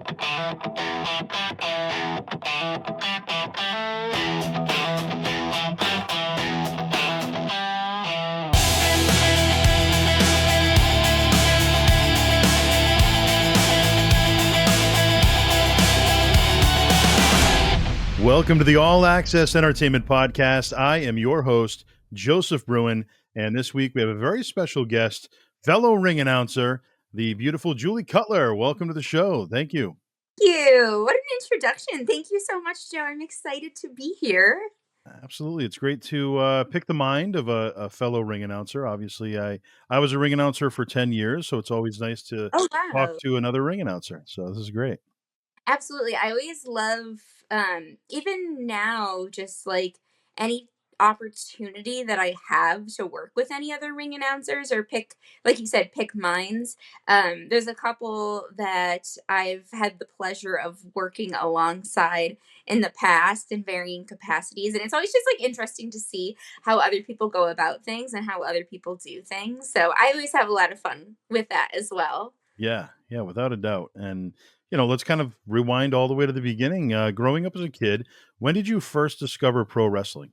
Welcome to the All Access Entertainment Podcast. I am your host, Joseph Bruen, and this week we have a very special guest, fellow ring announcer, the beautiful Julie Cutler. Welcome to the show. Thank you. You. What an introduction. Thank you so much, Joe. I'm excited to be here. Absolutely. It's great to pick the mind of a fellow ring announcer. Obviously, I was a ring announcer for 10 years, so it's always nice to Oh, talk wow. to another ring announcer. So this is great. Absolutely. I always love, even now, just like any opportunity that I have to work with any other ring announcers or pick, like you said, pick minds. There's a couple that I've had the pleasure of working alongside in the past in varying capacities. And it's always just like interesting to see how other people go about things and how other people do things. So I always have a lot of fun with that as well. Yeah, without a doubt. And, let's kind of rewind all the way to the beginning. Growing up as a kid, when did you first discover pro wrestling?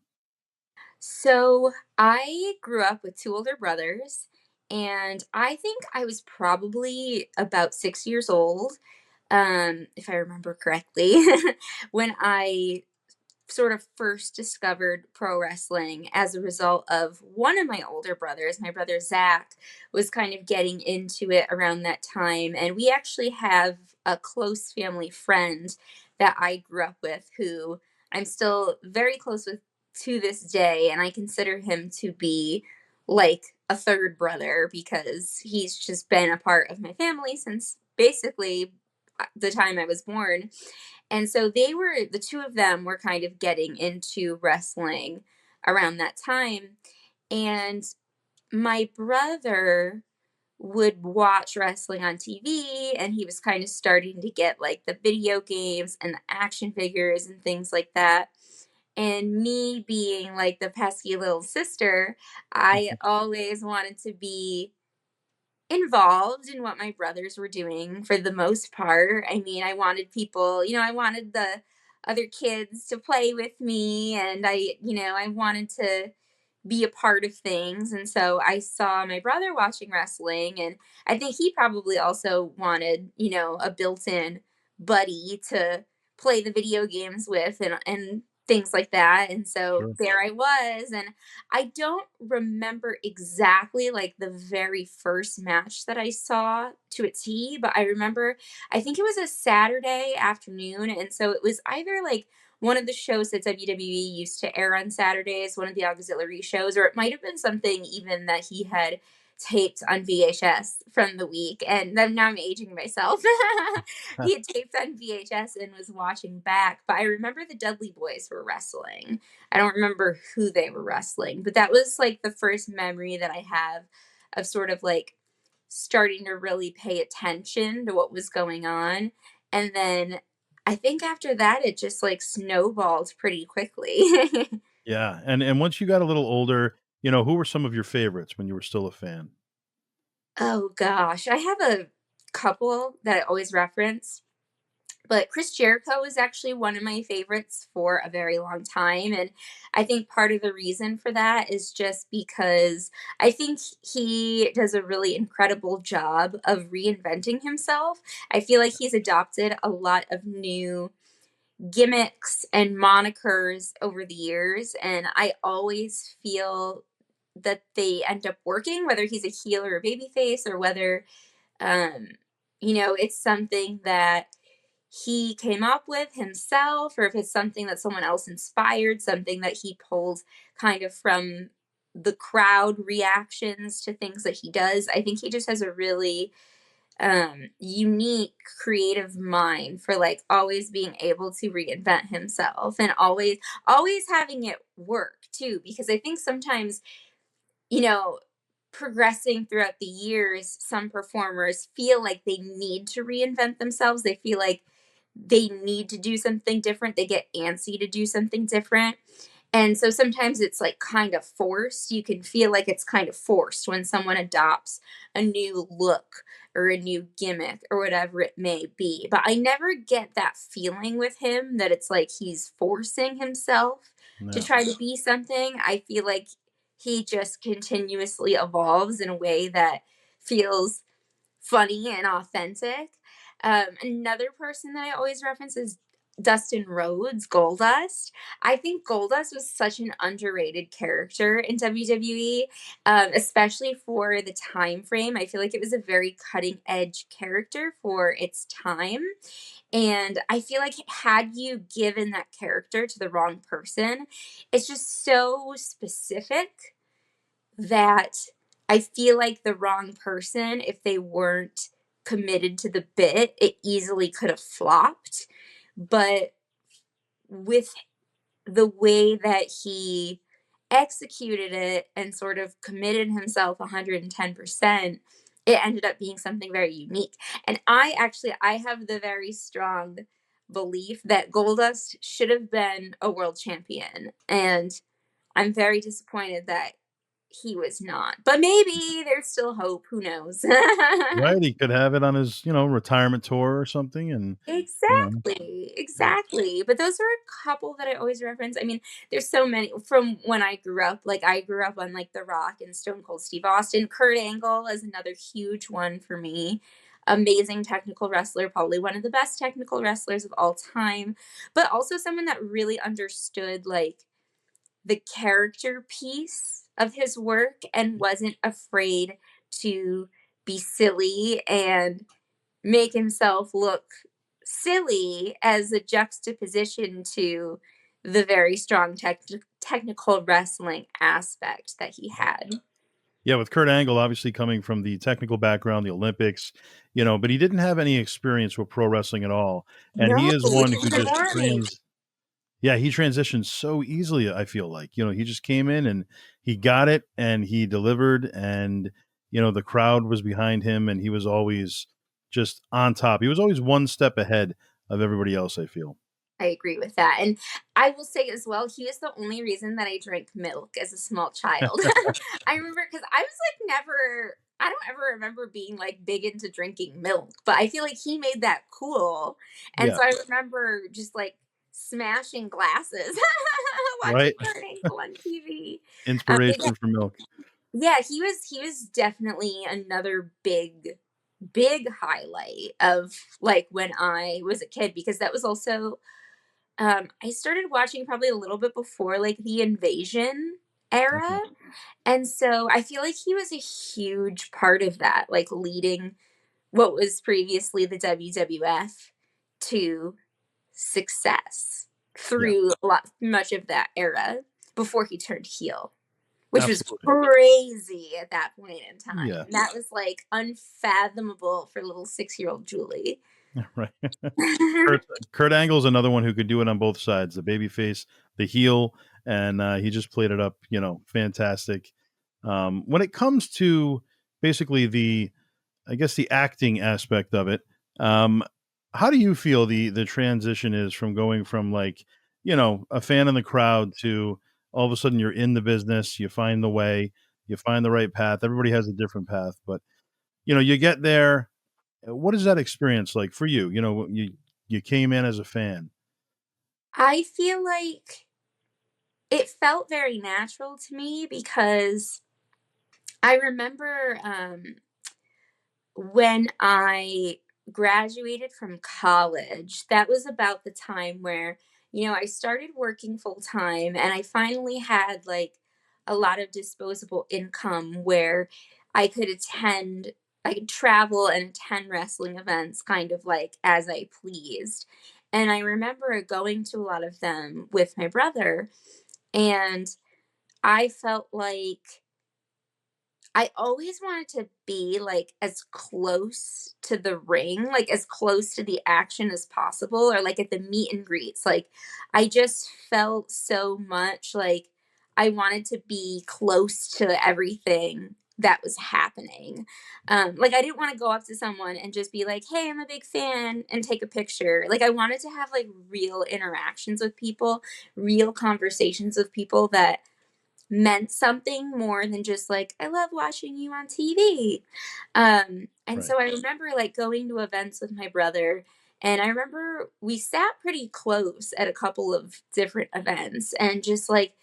So I grew up with two older brothers, and I think I was probably about 6 years old, if I remember correctly, when I sort of first discovered pro wrestling as a result of one of my older brothers. My brother Zach was kind of getting into it around that time, and we actually have a close family friend that I grew up with who I'm still very close with to this day, and I consider him to be like a third brother because he's just been a part of my family since basically the time I was born. And so the two of them were kind of getting into wrestling around that time. And my brother would watch wrestling on TV, and he was kind of starting to get like the video games and the action figures and things like that. And me being like the pesky little sister, I always wanted to be involved in what my brothers were doing for the most part. I mean, I wanted people, I wanted the other kids to play with me, and I wanted to be a part of things. And so I saw my brother watching wrestling, and I think he probably also wanted, a built-in buddy to play the video games with and things like that. And so Sure. there I was, and I don't remember exactly like the very first match that I saw to a T, but I remember I think it was a Saturday afternoon. And so it was either like one of the shows that WWE used to air on Saturdays, one of the auxiliary shows, or it might have been something even that he had taped on VHS from the week. And then now I'm aging myself. He had taped on VHS and was watching back. But I remember the Dudley Boys were wrestling. I don't remember who they were wrestling, but that was like the first memory that I have of sort of like starting to really pay attention to what was going on. And then I think after that, it just like snowballed pretty quickly. Yeah, and once you got a little older, who were some of your favorites when you were still a fan? Oh gosh, I have a couple that I always reference. But Chris Jericho is actually one of my favorites for a very long time. And I think part of the reason for that is just because I think he does a really incredible job of reinventing himself. I feel like he's adopted a lot of new gimmicks and monikers over the years. And I always feel that they end up working, whether he's a heel or a babyface, or whether, um, it's something that he came up with himself, or if it's something that someone else inspired, something that he pulled kind of from the crowd reactions to things that he does. I think he just has a really unique creative mind for like always being able to reinvent himself and always having it work too, because I think sometimes, you know, progressing throughout the years, some performers feel like they need to reinvent themselves. They feel like they need to do something different. They get antsy to do something different. And so sometimes it's like kind of forced. You can feel like it's kind of forced when someone adopts a new look or a new gimmick or whatever it may be. But I never get that feeling with him that it's like he's forcing himself to No. try to be something. I feel like he just continuously evolves in a way that feels funny and authentic. Another person that I always reference is Dustin Rhodes, Goldust. I think Goldust was such an underrated character in WWE, especially for the time frame. I feel like it was a very cutting edge character for its time. And I feel like had you given that character to the wrong person, it's just so specific that I feel like the wrong person, if they weren't committed to the bit, it easily could have flopped. But with the way that he executed it and sort of committed himself 110%, it ended up being something very unique. And I have the very strong belief that Goldust should have been a world champion. And I'm very disappointed that he was not. But maybe there's still hope. Who knows? Right, he could have it on his, retirement tour or something and, you know Exactly, yeah. exactly. But those are a couple that I always reference. I mean, there's so many from when I grew up. Like I grew up on like The Rock and Stone Cold Steve Austin. Kurt Angle is another huge one for me. Amazing technical wrestler, probably one of the best technical wrestlers of all time, but also someone that really understood like the character piece of his work and wasn't afraid to be silly and make himself look silly as a juxtaposition to the very strong technical wrestling aspect that he had. Yeah, with Kurt Angle obviously coming from the technical background, the Olympics, but he didn't have any experience with pro wrestling at all, and he No, is one who in the just morning. he transitioned so easily, I feel like. He just came in and he got it and he delivered and, the crowd was behind him and he was always just on top. He was always one step ahead of everybody else, I feel. I agree with that. And I will say as well, he is the only reason that I drank milk as a small child. I remember because I was like I don't ever remember being like big into drinking milk, but I feel like he made that cool. And Yeah, so I remember just like smashing glasses watching right? Kurt Angle on TV. But yeah, Inspiration for milk. yeah, he was definitely another big highlight of like when I was a kid because that was also I started watching probably a little bit before like the invasion Okay. era. And so I feel like he was a huge part of that, like leading what was previously the WWF to success Yeah, through much of that era before he turned heel, which was absolutely. crazy at that point in time. Yeah, That was like unfathomable for little 6-year-old Julie. right. Kurt Kurt Angle's another one who could do it on both sides, the baby face, the heel, and he just played it up, fantastic. When it comes to basically I guess the acting aspect of it, um, how do you feel the transition is from going from like, a fan in the crowd to all of a sudden you're in the business, you find the way, you find the right path. Everybody has a different path, but you get there. What is that experience like for you? You came in as a fan. I feel like it felt very natural to me because I remember when I graduated from college, that was about the time where, I started working full time and I finally had like a lot of disposable income where I could I could travel and attend wrestling events kind of like as I pleased. And I remember going to a lot of them with my brother, and I felt like I always wanted to be, like, as close to the ring, like, as close to the action as possible or, like, at the meet and greets, like, I just felt so much like I wanted to be close to everything that was happening. Like I didn't want to go up to someone and just be like, "Hey, I'm a big fan," and take a picture. Like I wanted to have like real interactions with people, real conversations with people that meant something more than just like, "I love watching you on TV." And Right. so I remember like going to events with my brother, and I remember we sat pretty close at a couple of different events, and just like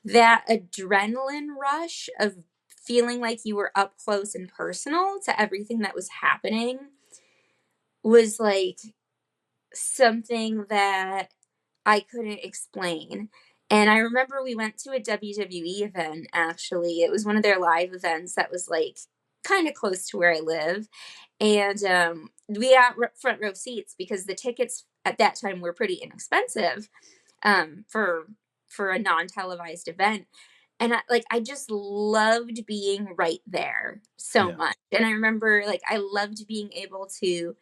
that adrenaline rush of feeling like you were up close and personal to everything that was happening was like something that I couldn't explain. And I remember we went to a WWE event actually. It was one of their live events that was like kind of close to where I live. And we got front row seats because the tickets at that time were pretty inexpensive for a non-televised event. And I just loved being right there so Yeah. much. And I remember like I loved being able to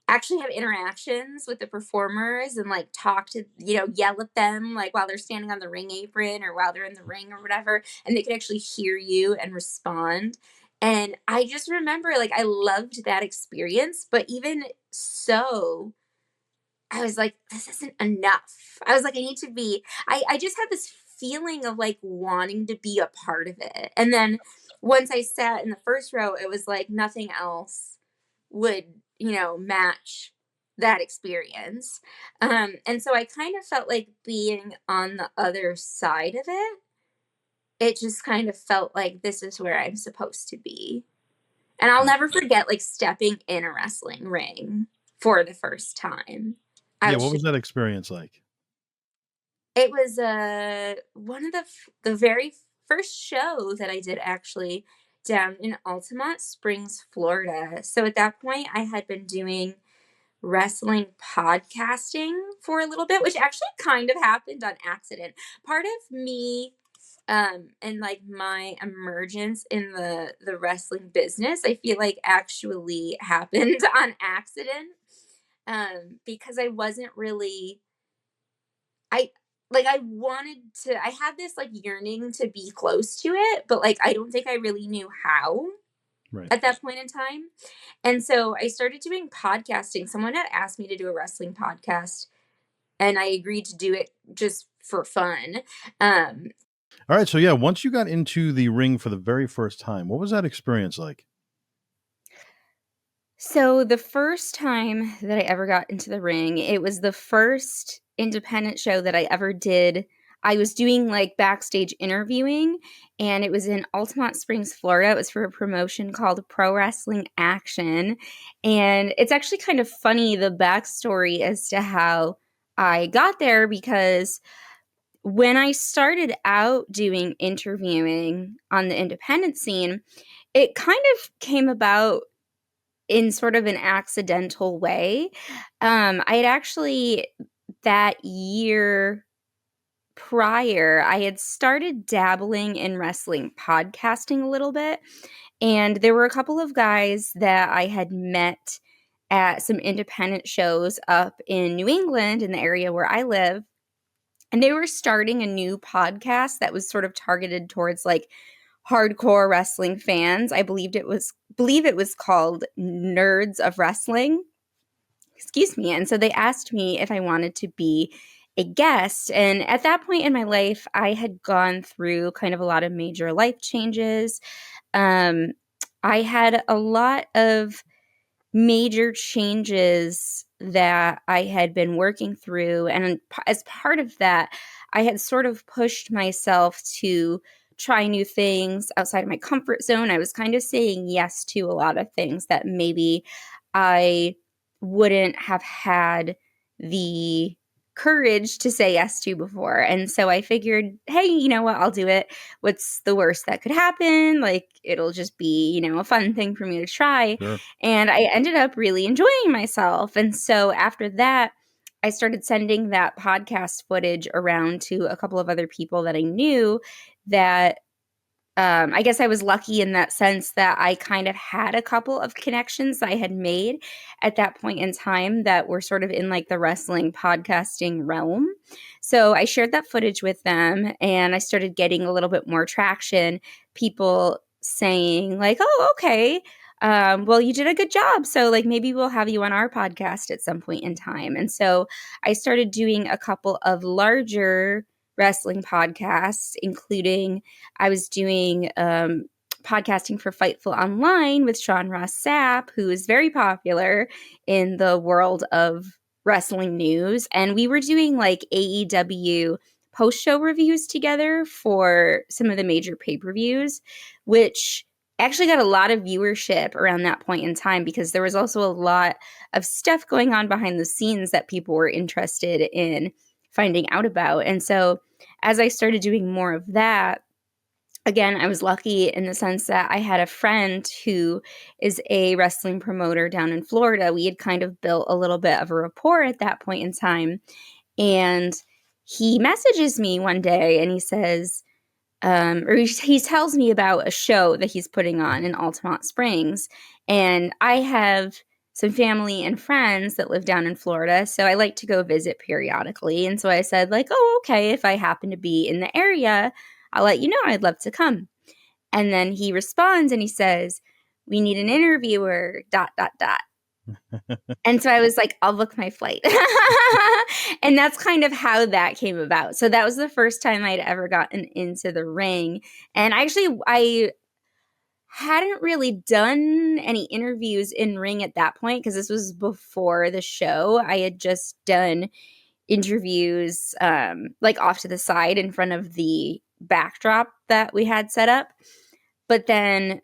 actually have interactions with the performers and like talk to, yell at them like while they're standing on the ring apron or while they're in the ring or whatever, and they could actually hear you and respond. And I just remember like I loved that experience, but even so, I was like, this isn't enough. I was like, I need to be, I just had this feeling of like wanting to be a part of it. And then once I sat in the first row, it was like nothing else would, match that experience. And so I kind of felt like being on the other side of it. It just kind of felt like this is where I'm supposed to be. And I'll Right. never forget like stepping in a wrestling ring for the first time. I Yeah. was What just was that experience like? It was, one of the very first show that I did actually down in Altamont Springs, Florida. So at that point, I had been doing wrestling podcasting for a little bit, which actually kind of happened on accident. Part of me, and like my emergence in the wrestling business, I feel like actually happened on accident, because I wasn't really I I wanted to I had this, like, yearning to be close to it, but, like, I don't think I really knew how Right. at that point in time, and so I started doing podcasting. Someone had asked me to do a wrestling podcast, and I agreed to do it just for fun. Um, All right. So yeah, once you got into the ring for the very first time, what was that experience like? So the first time that I ever got into the ring, it was the first independent show that I ever did. I was doing like backstage interviewing, and it was in Altamont Springs, Florida. It was for a promotion called Pro Wrestling Action. And it's actually kind of funny, the backstory as to how I got there, because when I started out doing interviewing on the independent scene, it kind of came about in sort of an accidental way. I had actually, that year prior, I had started dabbling in wrestling podcasting a little bit, and there were a couple of guys that I had met at some independent shows up in New England, in the area where I live, and they were starting a new podcast that was sort of targeted towards like hardcore wrestling fans. I believe it was called Nerds of Wrestling. Excuse me. And so they asked me if I wanted to be a guest. And at that point in my life, I had gone through kind of a lot of major life changes. Um, I had a lot of major changes that I had been working through. And as part of that, I had sort of pushed myself to try new things outside of my comfort zone. I was kind of saying yes to a lot of things that maybe I wouldn't have had the courage to say yes to before. And so I figured, hey, you know what? I'll do it. What's the worst that could happen? Like, it'll just be, a fun thing for me to try. Sure. And I ended up really enjoying myself. And so after that, I started sending that podcast footage around to a couple of other people that I knew that I guess I was lucky in that sense that I kind of had a couple of connections I had made at that point in time that were sort of in like the wrestling podcasting realm. So I shared that footage with them, and I started getting a little bit more traction. People saying like, oh, okay, well, you did a good job. So like maybe we'll have you on our podcast at some point in time. And so I started doing a couple of larger wrestling podcasts, including I was doing podcasting for Fightful Online with Sean Ross Sapp, who is very popular in the world of wrestling news. And we were doing like AEW post show reviews together for some of the major pay-per-views, which actually got a lot of viewership around that point in time because there was also a lot of stuff going on behind the scenes that people were interested in finding out about. And so as I started doing more of that, again, I was lucky in the sense that I had a friend who is a wrestling promoter down in Florida. We had kind of built a little bit of a rapport at that point in time. And he messages me one day and he says, he tells me about a show that he's putting on in Altamont Springs. And I have some family and friends that live down in Florida, so I like to go visit periodically. And so I said, like, oh, okay, if I happen to be in the area, I'll let you know. I'd love to come. And then he responds and he says, we need an interviewer, dot, dot, dot. And so I was like, I'll book my flight. And that's kind of how that came about. So that was the first time I'd ever gotten into the ring. And I hadn't really done any interviews in ring at that point because this was before the show. I had just done interviews like off to the side in front of the backdrop that we had set up. But then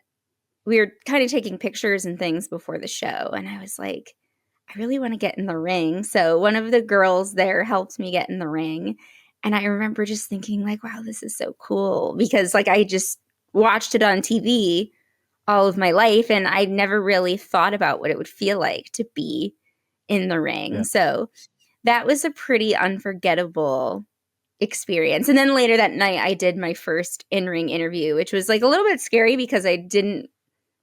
we were kind of taking pictures and things before the show. And I was like, I really want to get in the ring. So one of the girls there helped me get in the ring. And I remember just thinking like, wow, this is so cool because like I just watched it on TV all of my life and I never really thought about what it would feel like to be in the ring. Yeah. So that was a pretty unforgettable experience. And then later that night I did my first in-ring interview, which was like a little bit scary because I didn't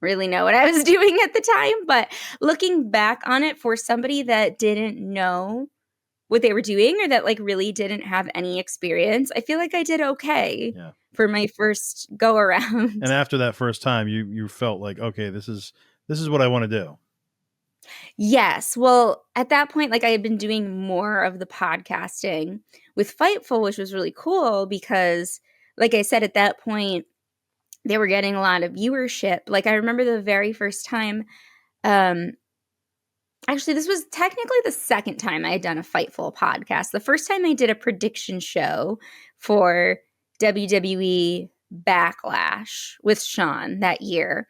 really know what I was doing at the time. But looking back on it, for somebody that didn't know what they were doing or that like really didn't have any experience, I feel like I did okay for my first go around. And after that first time, you felt like, okay, this is what I want to do. Yes. Well, at that point, like I had been doing more of the podcasting with Fightful, which was really cool because, like I said, at that point, they were getting a lot of viewership. Like I remember the very first time, actually, this was technically the second time I had done a Fightful podcast. The first time I did a prediction show for WWE Backlash with Sean that year.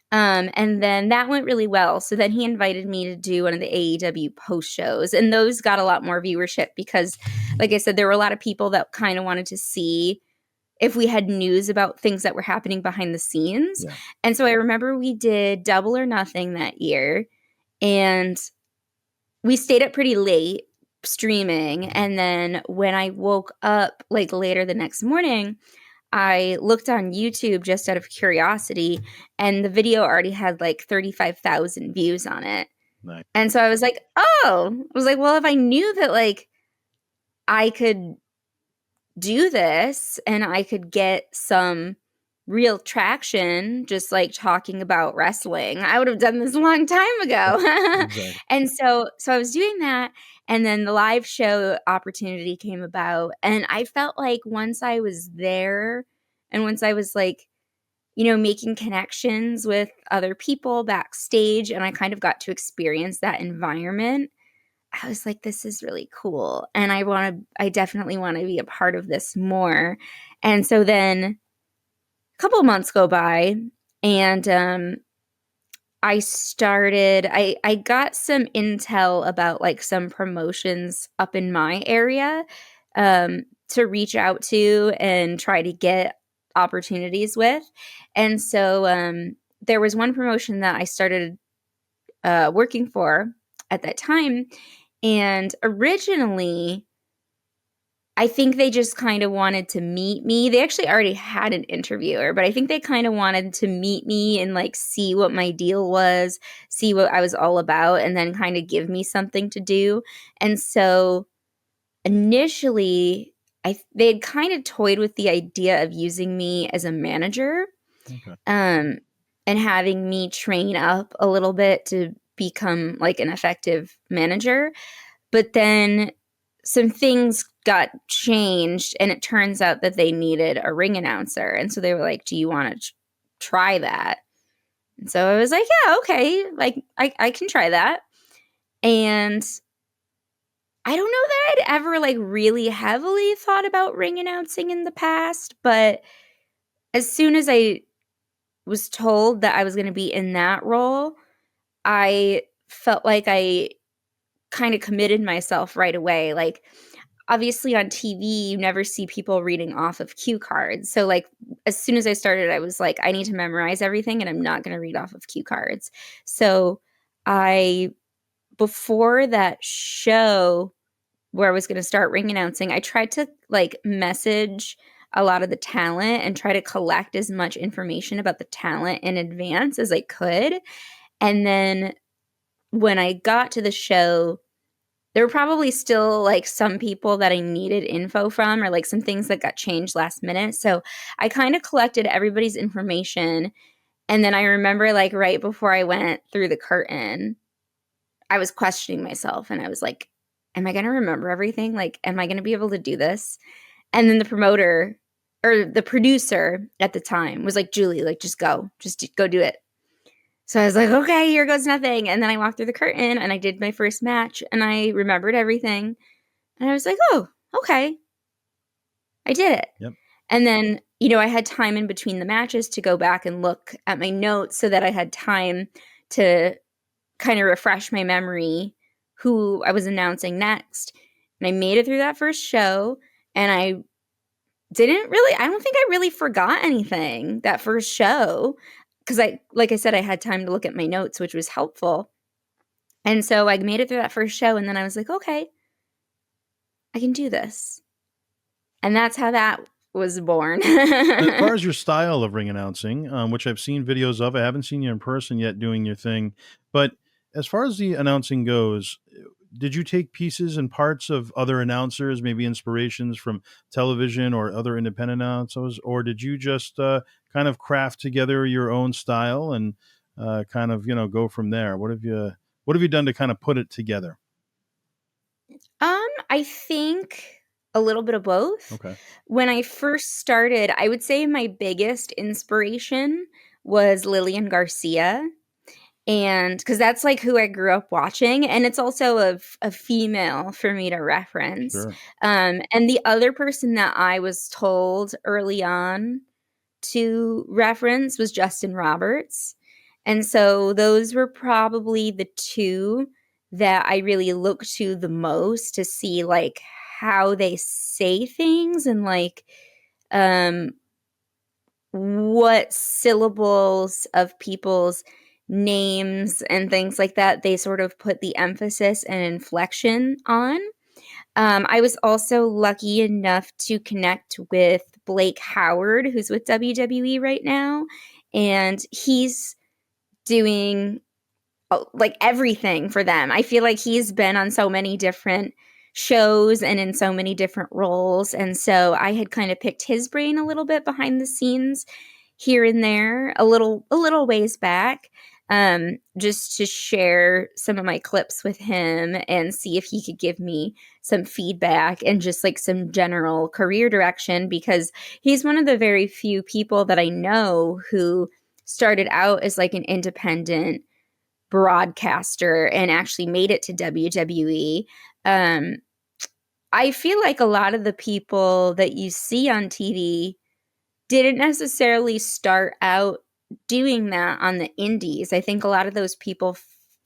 And then that went really well. So then he invited me to do one of the AEW post shows. And those got a lot more viewership because, like I said, there were a lot of people that kind of wanted to see if we had news about things that were happening behind the scenes. Yeah. And so I remember we did Double or Nothing that year. And we stayed up pretty late streaming. And then when I woke up like later the next morning, I looked on YouTube just out of curiosity, and the video already had like 35,000 views on it. Nice. And so I was like, well, if I knew that like I could do this and I could get some real traction just like talking about wrestling, I would have done this a long time ago. Exactly. And so I was doing that, and then the live show opportunity came about, and I felt like once I was there and once I was like, you know, making connections with other people backstage and I kind of got to experience that environment, I was like, this is really cool. And I definitely want to be a part of this more. And so then couple months go by, and I got some intel about like some promotions up in my area to reach out to and try to get opportunities with. And so there was one promotion that I started working for at that time, and originally I think they just kind of wanted to meet me. They actually already had an interviewer, but I think they kind of wanted to meet me and like see what my deal was, see what I was all about, and then kind of give me something to do. And so initially, they'd kind of toyed with the idea of using me as a manager. Okay. and having me train up a little bit to become like an effective manager. But then some things got changed, and it turns out that they needed a ring announcer. And so they were like, do you want to try that? And so I was like, yeah, okay. Like, I can try that. And I don't know that I'd ever like really heavily thought about ring announcing in the past, but as soon as I was told that I was going to be in that role, I felt like I kind of committed myself right away. Like, obviously on TV, you never see people reading off of cue cards. So, like, as soon as I started, I was like, I need to memorize everything and I'm not going to read off of cue cards. So, I, before that show where I was going to start ring announcing, I tried to like message a lot of the talent and try to collect as much information about the talent in advance as I could. And then when I got to the show, there were probably still like some people that I needed info from, or like some things that got changed last minute. So I kind of collected everybody's information. And then I remember like right before I went through the curtain, I was questioning myself and I was like, am I going to remember everything? Like, am I going to be able to do this? And then the promoter or the producer at the time was like, Julie, like, just go do it. So I was like, okay, here goes nothing. And then I walked through the curtain and I did my first match and I remembered everything. And I was like, oh, okay, I did it. Yep. And then, you know, I had time in between the matches to go back and look at my notes so that I had time to kind of refresh my memory who I was announcing next. And I made it through that first show and I don't think I really forgot anything that first show because like I said, I had time to look at my notes, which was helpful. And so I made it through that first show and then I was like, okay, I can do this. And that's how that was born. As far as your style of ring announcing, which I've seen videos of, I haven't seen you in person yet doing your thing. But as far as the announcing goes, did you take pieces and parts of other announcers, maybe inspirations from television or other independent announcers, or did you just kind of craft together your own style and kind of go from there? What have you done to kind of put it together? I think a little bit of both. Okay, When I first started, I would say my biggest inspiration was Lillian Garcia. And because that's like who I grew up watching, and it's also a female for me to reference. sure. And the other person that I was told early on to reference was Justin Roberts. And so those were probably the two that I really look to the most to see like how they say things and like um what syllables of people's names and things like that they sort of put the emphasis and inflection on. I was also lucky enough to connect with Blake Howard, who's with WWE right now, and he's doing like everything for them. I feel like he's been on so many different shows and in so many different roles, and so I had kind of picked his brain a little bit behind the scenes here and there a little ways back, just to share some of my clips with him and see if he could give me some feedback and just like some general career direction, because he's one of the very few people that I know who started out as like an independent broadcaster and actually made it to WWE. um, I feel like a lot of the people that you see on TV didn't necessarily start out doing that on the indies. I think a lot of those people,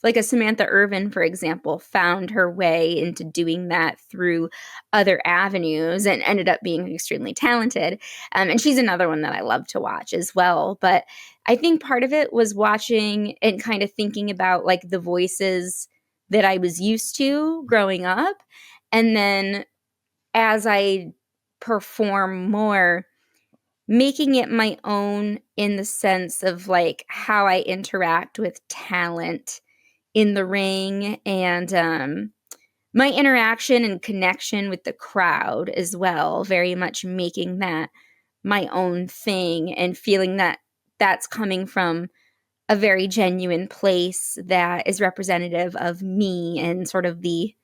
like a Samantha Irvin, for example, found her way into doing that through other avenues and ended up being extremely talented. And she's another one that I love to watch as well. But I think part of it was watching and kind of thinking about like the voices that I was used to growing up. And then as I perform more, making it my own in the sense of like how I interact with talent in the ring and my interaction and connection with the crowd as well, very much making that my own thing and feeling that that's coming from a very genuine place that is representative of me and sort of the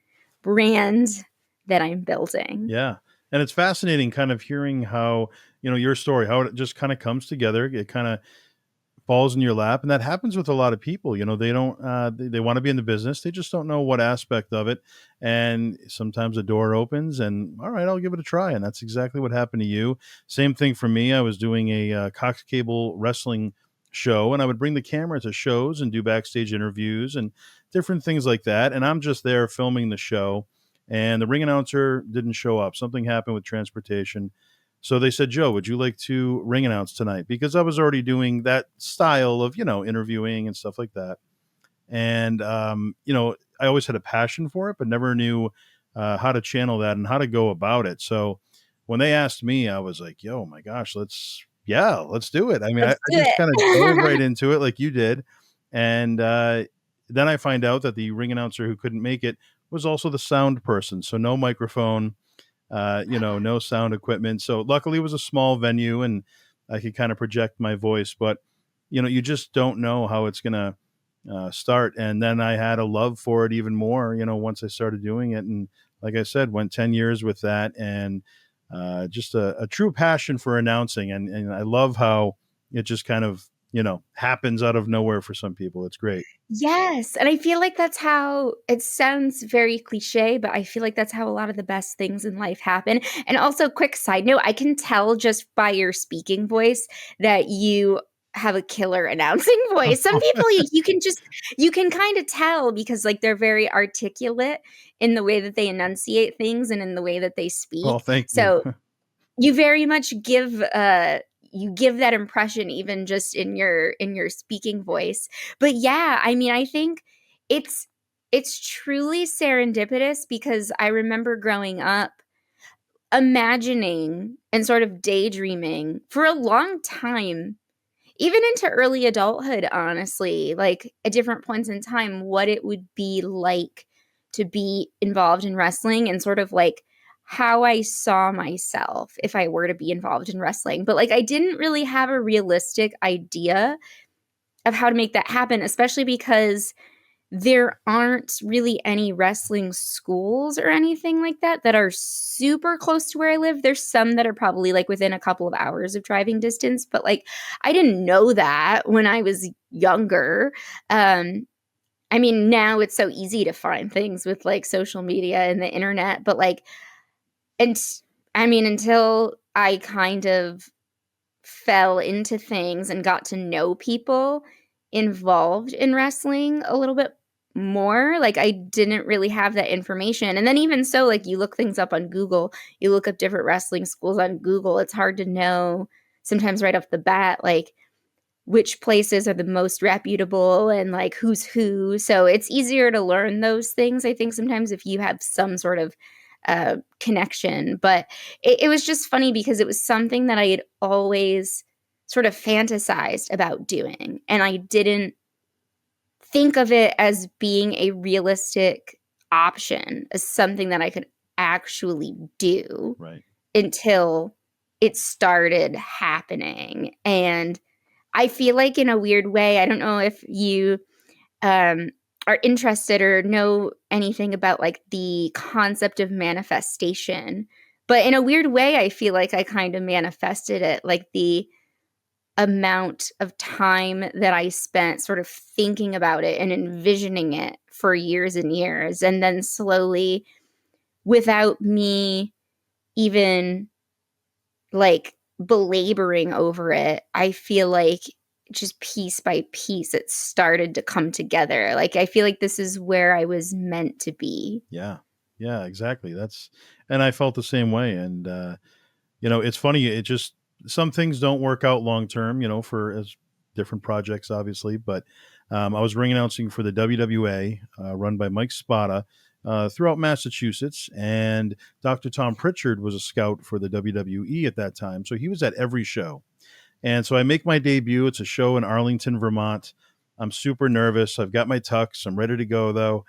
brand that I'm building. Yeah. And it's fascinating kind of hearing how, your story, how it just kind of comes together. It kind of falls in your lap, and that happens with a lot of people. They don't they want to be in the business, they just don't know what aspect of it, and sometimes a door opens and, all right, I'll give it a try, and that's exactly what happened to you. Same thing for me. I was doing a Cox Cable wrestling show, and I would bring the camera to shows and do backstage interviews and different things like that, and I'm just there filming the show, and the ring announcer didn't show up. Something happened with transportation. So they said, Joe, would you like to ring announce tonight? Because I was already doing that style of, interviewing and stuff like that. And, I always had a passion for it, but never knew how to channel that and how to go about it. So when they asked me, I was like, yo, my gosh, let's do it. I mean, I Let's do just kind of dove right it. into it like you did. And then I find out that the ring announcer who couldn't make it was also the sound person. So no microphone, no sound equipment. So luckily it was a small venue and I could kind of project my voice, but you just don't know how it's going to start. And then I had a love for it even more, once I started doing it. And like I said, went 10 years with that, and just a true passion for announcing. And I love how it just kind of, happens out of nowhere for some people. It's great. Yes, and I feel like that's how it sounds very cliché, but I feel like that's how a lot of the best things in life happen. And also, quick side note, I can tell just by your speaking voice that you have a killer announcing voice. Some people you can kind of tell because like they're very articulate in the way that they enunciate things and in the way that they Well, speak. thank you. So you very much give that impression even just in your speaking voice. But yeah, I mean, I think it's it's truly serendipitous because I remember growing up imagining and sort of daydreaming for a long time, even into early adulthood, honestly, like at different points in time, what it would be like to be involved in wrestling and sort of like how I saw myself if I were to be involved in wrestling. But like, I didn't really have a realistic idea of how to make that happen, especially because there aren't really any wrestling schools or anything like that that are super close to where I live. There's some that are probably like within a couple of hours of driving distance, but like I didn't know that when I was younger. I mean, now it's so easy to find things with like social media and the internet, but like, and I mean, until I kind of fell into things and got to know people involved in wrestling a little bit more. Like I didn't really have that information. And then even so, like you look things up on Google, you look up different wrestling schools on Google, it's hard to know sometimes right off the bat, like which places are the most reputable and like who's who. So it's easier to learn those things, I think, sometimes if you have some sort of connection. But it was just funny because it was something that I had always sort of fantasized about doing. And I didn't think of it as being a realistic option, as something that I could actually do Right. until it started happening. And I feel like in a weird way, I don't know if you are interested or know anything about like the concept of manifestation, but in a weird way, I feel like I kind of manifested it, like the amount of time that I spent sort of thinking about it and envisioning it for years and years. And then slowly, without me even like belaboring over it, I feel like just piece by piece it started to come together. Like I feel like this is where I was meant to be. Yeah. Yeah, exactly. And I felt the same way. And, it's funny. It just, some things don't work out long term, for as different projects, obviously. But I was ring announcing for the WWA, run by Mike Spada, throughout Massachusetts. And Dr. Tom Pritchard was a scout for the WWE at that time. So he was at every show. And so I make my debut. It's a show in Arlington, Vermont. I'm super nervous. I've got my tux. I'm ready to go, though.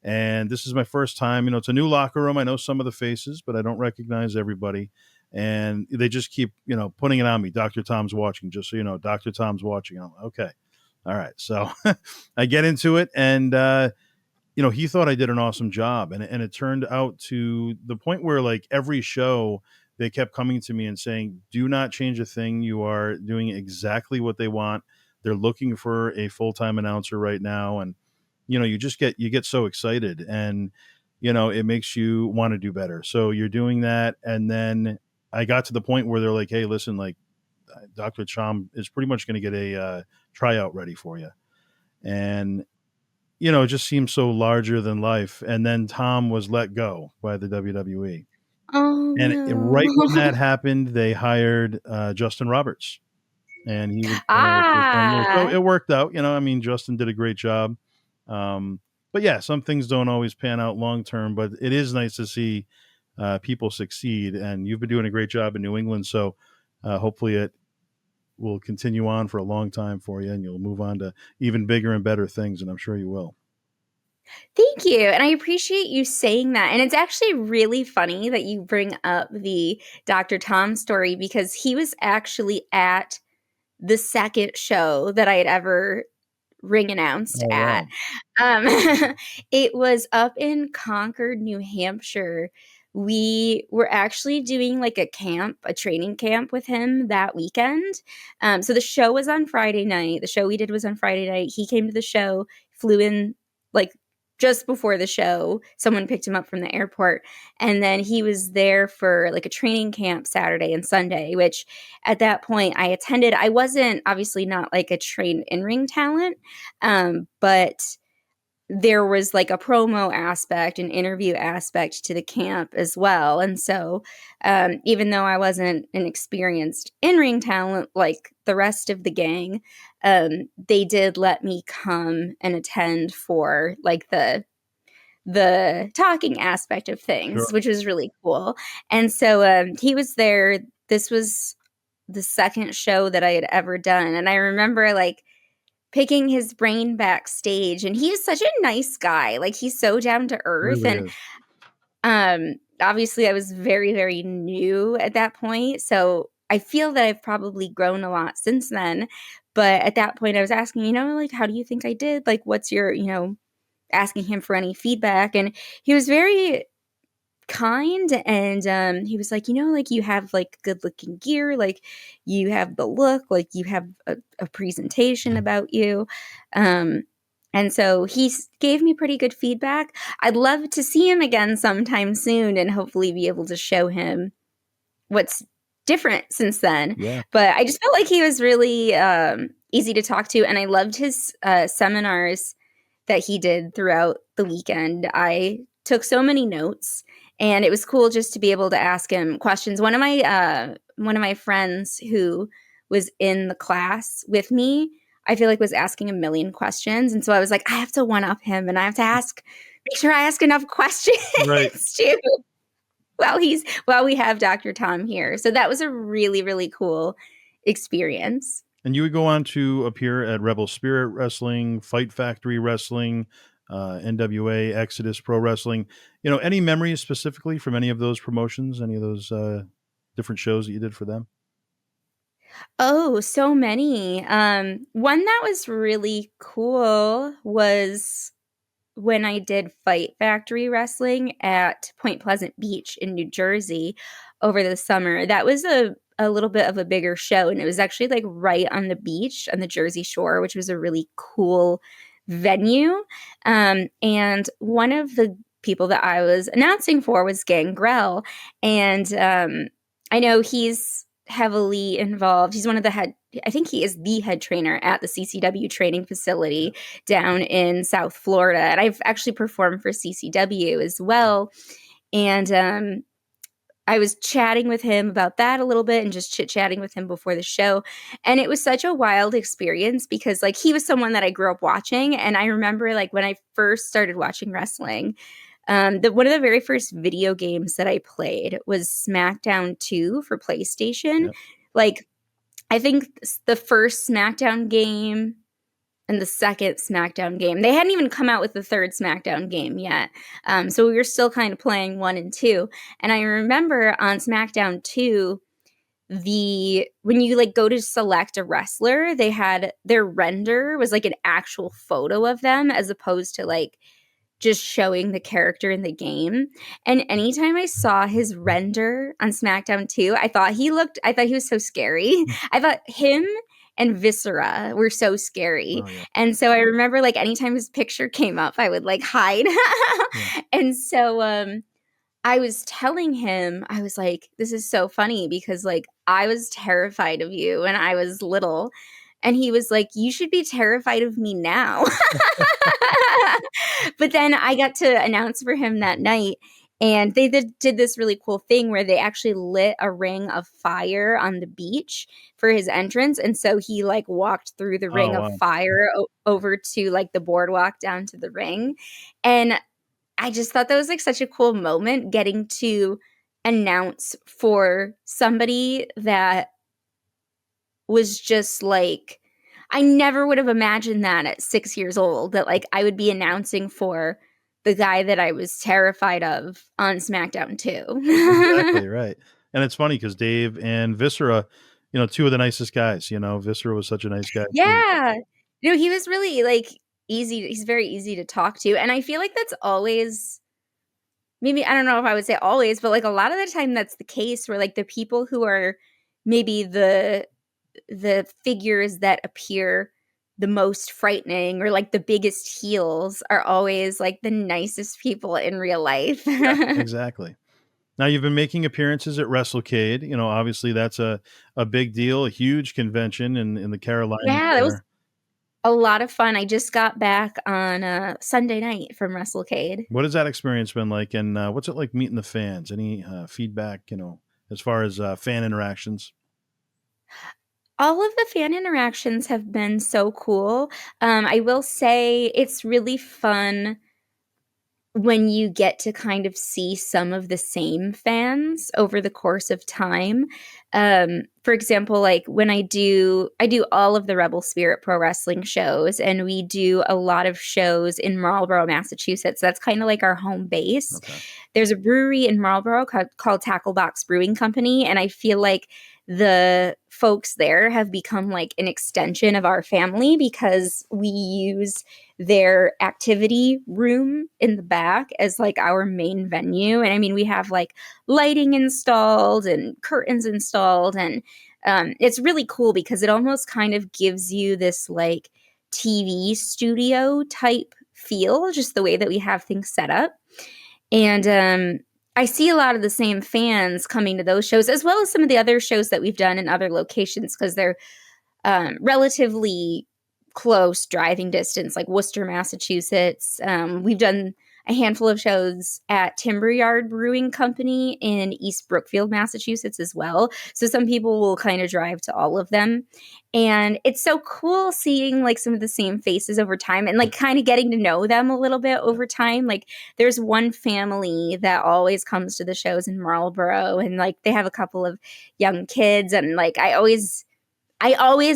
And this is my first time. It's a new locker room. I know some of the faces, but I don't recognize everybody. and they just keep, putting it on me. Dr. Tom's watching, just so you know, Dr. Tom's watching. I'm like, okay. All right. So I get into it, and he thought I did an awesome job, and it turned out to the point where, like, every show they kept coming to me and saying, "Do not change a thing. You are doing exactly what they want. They're looking for a full-time announcer right now." And you get so excited, and it makes you want to do better. So you're doing that, and then I got to the point where they're like, "Hey, listen, like, Dr. Chom is pretty much going to get a tryout ready for you." And it just seems so larger than life. And then Tom was let go by the WWE. Oh, And right when that no. happened, they hired Justin Roberts, and he was going to replace him. So Ah. it worked out. I mean, Justin did a great job. But yeah, some things don't always pan out long term, but it is nice to see people succeed. And you've been doing a great job in New England. So hopefully it will continue on for a long time for you, and you'll move on to even bigger and better things. And I'm sure you will. Thank you, and I appreciate you saying that, and it's actually really funny that you bring up the Dr. Tom story because he was actually at the second show that I had ever ring announced Oh, at. wow. Um, it was up in Concord, New Hampshire. We were actually doing like a training camp with him that weekend. So the show was on Friday night. The show we did was on Friday night. He came to the show, flew in like just before the show. Someone picked him up from the airport. And then he was there for like a training camp Saturday and Sunday, which at that point I attended. I wasn't obviously not like a trained in-ring talent, but there was like a promo aspect, an interview aspect to the camp as well. And so, even though I wasn't an experienced in ring talent like the rest of the gang, they did let me come and attend for like the talking aspect of Sure. things, which was really cool. And so he was there. This was the second show that I had ever done. And I remember like picking his brain backstage, and he is such a nice guy. Like he's so down to earth. Really And is. obviously I was very, very new at that point. So I feel that I've probably grown a lot since then. But at that point I was asking, like, how do you think I did? Like, what's your, asking him for any feedback. And he was very kind, and he was like, like you have like good looking gear, like you have the look, like you have a presentation about you. And so gave me pretty good feedback. I'd love to see him again sometime soon and hopefully be able to show him what's different since then. Yeah. But I just felt like he was really easy to talk to, and I loved his seminars that he did throughout the weekend. I took so many notes, and it was cool just to be able to ask him questions. One of my friends who was in the class with me, I feel like was asking a million questions, and so I was like, I have to one up him, and I have to make sure I ask enough questions Right. too. While we have Dr. Tom here. So that was a really, really cool experience. And you would go on to appear at Rebel Spirit Wrestling, Fight Factory Wrestling, NWA, Exodus Pro Wrestling. Any memories specifically from any of those promotions, any of those different shows that you did for them? Oh, so many. One that was really cool was when I did Fight Factory Wrestling at Point Pleasant Beach in New Jersey over the summer. That was a little bit of a bigger show, and it was actually like right on the beach on the Jersey Shore, which was a really cool venue. And one of the people that I was announcing for was Gangrel, and I know he's heavily involved. He's one of the head. I think he is the head trainer at the CCW training facility down in South Florida. And I've actually performed for CCW as well. And I was chatting with him about that a little bit and just chit-chatting with him before the show. And it was such a wild experience because like he was someone that I grew up watching. And I remember like when I first started watching wrestling, one of the very first video games that I played was SmackDown 2 for PlayStation. Yep. Like I think the first SmackDown game and the second SmackDown game. They hadn't even come out with the third SmackDown game yet. So we were still kind of playing 1 and 2. And I remember on SmackDown 2, when you like go to select a wrestler, they had their render was like an actual photo of them as opposed to like just showing the character in the game. And anytime I saw his render on SmackDown 2, I thought he was so scary. I thought him and Viscera were so scary. Oh, yeah. And so I remember like anytime his picture came up, I would like hide. Yeah. And so I was telling him, I was like, this is so funny because like I was terrified of you when I was little. And he was like, you should be terrified of me now. But then I got to announce for him that night. And they did this really cool thing where they actually lit a ring of fire on the beach for his entrance. And so he like walked through the ring Oh, of wow. fire over to like the boardwalk down to the ring. And I just thought that was like such a cool moment getting to announce for somebody that was just like, I never would have imagined that at 6 years old, that like I would be announcing for the guy that I was terrified of on SmackDown too. Exactly, right. And it's funny because Dave and Viscera, two of the nicest guys. Viscera was such a nice guy too. Yeah. He was really like easy. He's very easy to talk to. And I feel like that's always, maybe, I don't know if I would say always, but like a lot of the time that's the case where like the people who are maybe the figures that appear the most frightening or like the biggest heels are always like the nicest people in real life. Yeah, exactly. Now you've been making appearances at WrestleCade. Obviously that's a big deal, a huge convention in the Carolinas Yeah, that was there. a lot of fun. I just got back on Sunday night from WrestleCade. What has that experience been like, and what's it like meeting the fans? Any feedback, as far as fan interactions? All of the fan interactions have been so cool. I will say it's really fun when you get to kind of see some of the same fans over the course of time. For example, like when I do all of the Rebel Spirit Pro Wrestling shows, and we do a lot of shows in Marlborough, Massachusetts. That's kind of like our home base. Okay. There's a brewery in Marlborough called Tacklebox Brewing Company, and I feel like the folks there have become like an extension of our family because we use their activity room in the back as like our main venue. And I mean, we have like lighting installed and curtains installed, and it's really cool because it almost kind of gives you this like TV studio type feel, just the way that we have things set up. And I see a lot of the same fans coming to those shows, as well as some of the other shows that we've done in other locations, because they're relatively close driving distance, like Worcester, Massachusetts. We've done a handful of shows at Timber Yard Brewing Company in East Brookfield, Massachusetts as well. So some people will kind of drive to all of them. And it's so cool seeing like some of the same faces over time and like kind of getting to know them a little bit over time. Like there's one family that always comes to the shows in Marlborough, and like they have a couple of young kids, and like I always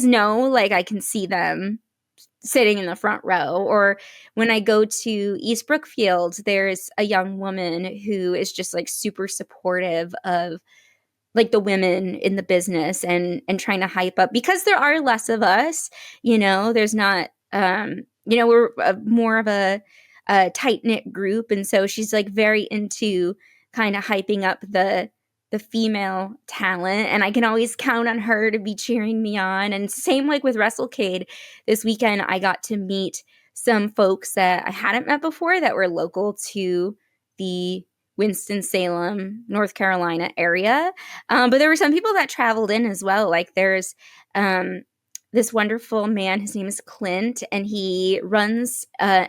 know like I can see them sitting in the front row. Or when I go to East Brookfield, there's a young woman who is just like super supportive of like the women in the business and trying to hype up, because there are less of us, there's not, we're more of a tight knit group. And so she's like very into kind of hyping up the female talent, and I can always count on her to be cheering me on. And same like with WrestleCade this weekend, I got to meet some folks that I hadn't met before that were local to the Winston-Salem, North Carolina area. But there were some people that traveled in as well. Like there's this wonderful man, his name is Clint, and he runs an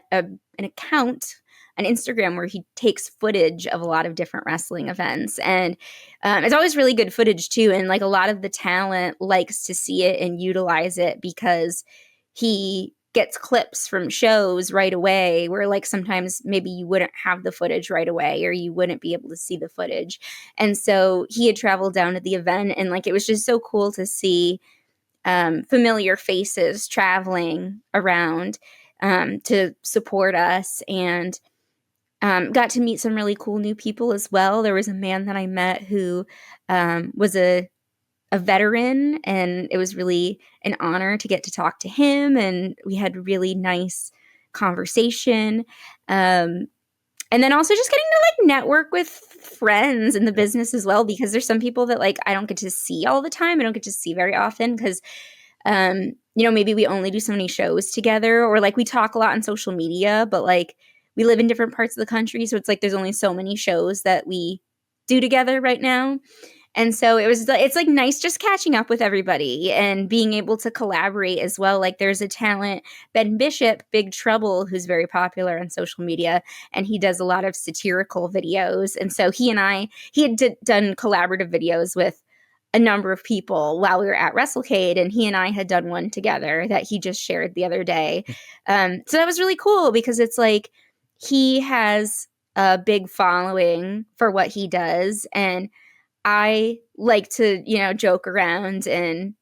account on Instagram where he takes footage of a lot of different wrestling events. And it's always really good footage too. And like a lot of the talent likes to see it and utilize it because he gets clips from shows right away, where like sometimes maybe you wouldn't have the footage right away or you wouldn't be able to see the footage. And so he had traveled down to the event, and like it was just so cool to see familiar faces traveling around to support us, and got to meet some really cool new people as well. There was a man that I met who was a veteran, and it was really an honor to get to talk to him, and we had a really nice conversation. And then also just getting to like network with friends in the business as well, because there's some people that like I don't get to see all the time. I don't get to see very often because maybe we only do so many shows together, or like we talk a lot on social media, but like we live in different parts of the country, so it's like there's only so many shows that we do together right now. And so it's like nice just catching up with everybody and being able to collaborate as well. Like there's a talent, Ben Bishop, Big Trouble, who's very popular on social media, and he does a lot of satirical videos. And so he had done collaborative videos with a number of people while we were at WrestleCade, and he and I had done one together that he just shared the other day. So that was really cool because it's like he has a big following for what he does, and I like to, joke around and